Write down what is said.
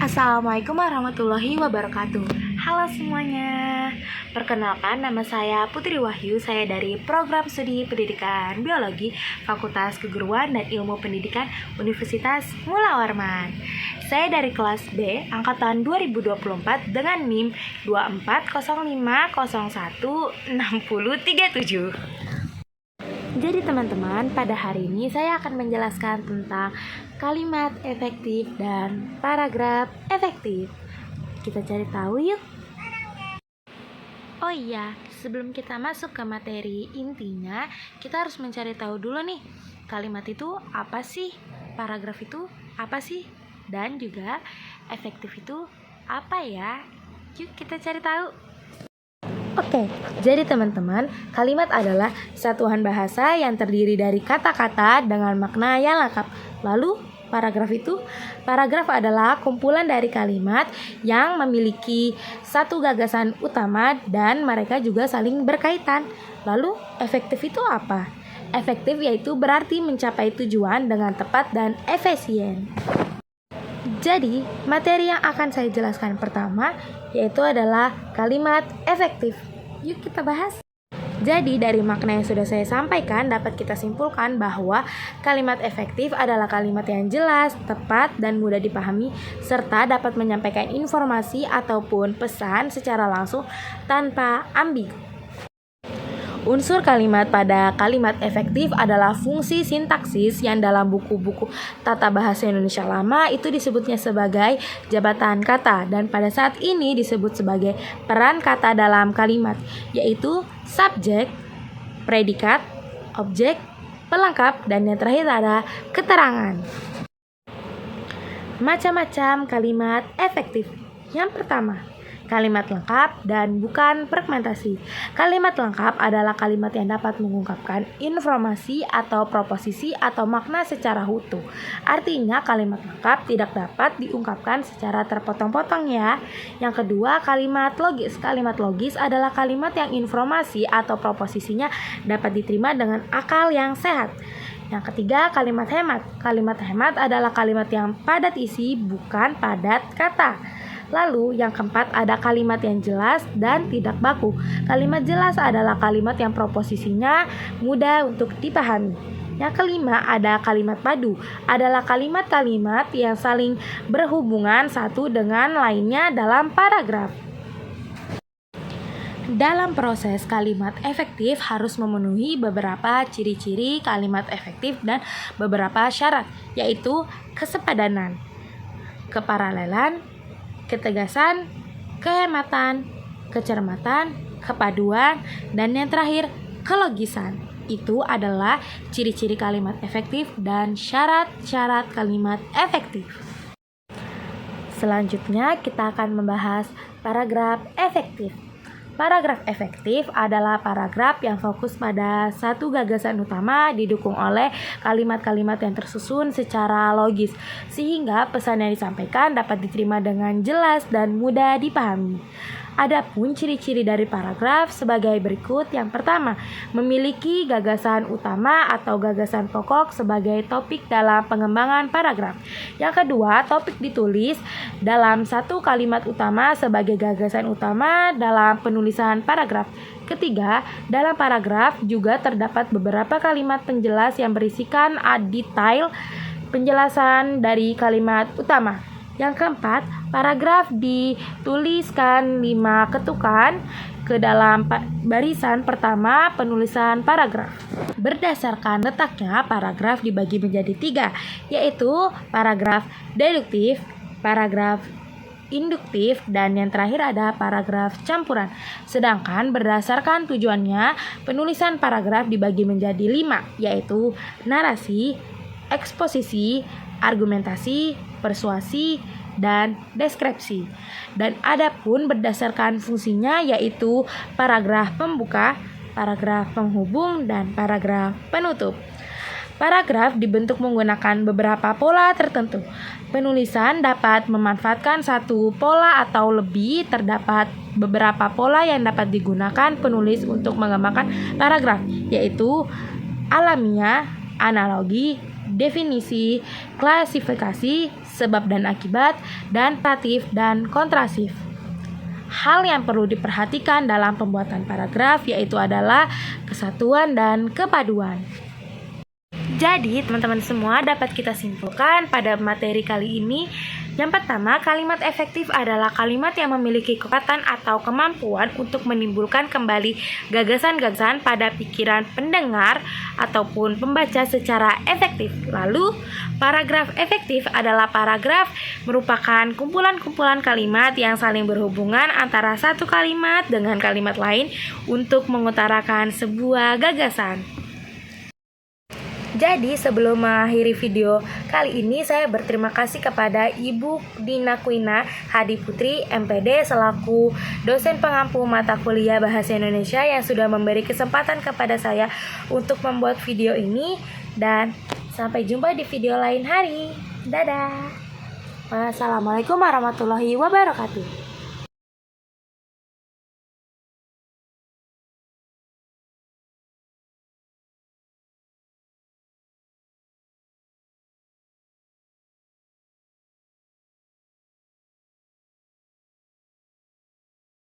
Assalamualaikum warahmatullahi wabarakatuh. Halo semuanya. Perkenalkan, nama saya Putri Wahyu. Saya dari Program Studi Pendidikan Biologi Fakultas Keguruan dan Ilmu Pendidikan Universitas Mula Warman. Saya dari kelas B angkatan 2024 dengan NIM 2405016037. Jadi teman-teman, pada hari ini saya akan menjelaskan tentang kalimat efektif dan paragraf efektif. Kita cari tahu yuk. Oh iya, sebelum kita masuk ke materi intinya, kita harus mencari tahu dulu nih, kalimat itu apa sih? Paragraf itu apa sih? Dan juga efektif itu apa ya? Yuk kita cari tahu. Oke, jadi teman-teman, kalimat adalah satuan bahasa yang terdiri dari kata-kata dengan makna yang lengkap. Lalu, paragraf adalah kumpulan dari kalimat yang memiliki satu gagasan utama dan mereka juga saling berkaitan. Lalu, efektif itu apa? Efektif yaitu berarti mencapai tujuan dengan tepat dan efisien. Jadi, materi yang akan saya jelaskan pertama yaitu adalah kalimat efektif. Yuk kita bahas. Jadi, dari makna yang sudah saya sampaikan dapat kita simpulkan bahwa kalimat efektif adalah kalimat yang jelas, tepat, dan mudah dipahami serta dapat menyampaikan informasi ataupun pesan secara langsung tanpa ambigu. Unsur kalimat pada kalimat efektif adalah fungsi sintaksis yang dalam buku-buku tata bahasa Indonesia lama itu disebutnya sebagai jabatan kata dan pada saat ini disebut sebagai peran kata dalam kalimat, yaitu subjek, predikat, objek, pelengkap, dan yang terakhir ada keterangan. Macam-macam kalimat efektif. Yang pertama, kalimat lengkap dan bukan fragmentasi. Kalimat lengkap adalah kalimat yang dapat mengungkapkan informasi atau proposisi atau makna secara utuh. Artinya kalimat lengkap tidak dapat diungkapkan secara terpotong-potong ya. Yang kedua, kalimat logis. Kalimat logis adalah kalimat yang informasi atau proposisinya dapat diterima dengan akal yang sehat. Yang ketiga, kalimat hemat. Kalimat hemat adalah kalimat yang padat isi, bukan padat kata. Lalu yang keempat ada kalimat yang jelas dan tidak baku. Kalimat jelas adalah kalimat yang proposisinya mudah untuk dipahami. Yang kelima ada kalimat padu. Adalah kalimat-kalimat yang saling berhubungan satu dengan lainnya dalam paragraf. Dalam proses kalimat efektif harus memenuhi beberapa ciri-ciri kalimat efektif dan beberapa syarat, yaitu kesepadanan, keparalelan, ketegasan, kehematan, kecermatan, kepaduan, dan yang terakhir, kelogisan. Itu adalah ciri-ciri kalimat efektif dan syarat-syarat kalimat efektif. Selanjutnya, kita akan membahas paragraf efektif. Paragraf efektif adalah paragraf yang fokus pada satu gagasan utama didukung oleh kalimat-kalimat yang tersusun secara logis sehingga pesan yang disampaikan dapat diterima dengan jelas dan mudah dipahami. Adapun ciri-ciri dari paragraf sebagai berikut. Yang pertama, memiliki gagasan utama atau gagasan pokok sebagai topik dalam pengembangan paragraf. Yang kedua, topik ditulis dalam satu kalimat utama sebagai gagasan utama dalam penulisan paragraf. Ketiga, dalam paragraf juga terdapat beberapa kalimat penjelas yang berisikan detail penjelasan dari kalimat utama. Yang keempat, paragraf dituliskan 5 ketukan ke dalam barisan pertama penulisan paragraf. Berdasarkan letaknya, paragraf dibagi menjadi 3, yaitu paragraf deduktif, paragraf induktif, dan yang terakhir ada paragraf campuran. Sedangkan berdasarkan tujuannya, penulisan paragraf dibagi menjadi 5, yaitu narasi, eksposisi, argumentasi, persuasi, dan deskripsi. Dan adapun berdasarkan fungsinya yaitu paragraf pembuka, paragraf penghubung, dan paragraf penutup. Paragraf dibentuk menggunakan beberapa pola tertentu. Penulisan dapat memanfaatkan satu pola atau lebih. Terdapat beberapa pola yang dapat digunakan penulis untuk mengembangkan paragraf, yaitu alamiah, analogi, definisi, klasifikasi, sebab dan akibat, dan tratif dan kontrasif. Hal yang perlu diperhatikan dalam pembuatan paragraf yaitu adalah kesatuan dan kepaduan. Jadi, teman-teman semua dapat kita simpulkan pada materi kali ini. Yang pertama, kalimat efektif adalah kalimat yang memiliki kekuatan atau kemampuan untuk menimbulkan kembali gagasan-gagasan pada pikiran pendengar ataupun pembaca secara efektif. Lalu, paragraf efektif adalah paragraf merupakan kumpulan-kumpulan kalimat yang saling berhubungan antara satu kalimat dengan kalimat lain untuk mengutarakan sebuah gagasan. Jadi sebelum mengakhiri video kali ini, saya berterima kasih kepada Ibu Dina Kuina Hadi Putri, MPD, selaku dosen pengampu mata kuliah Bahasa Indonesia yang sudah memberi kesempatan kepada saya untuk membuat video ini. Dan sampai jumpa di video lain hari. Dadah. Wassalamualaikum warahmatullahi wabarakatuh.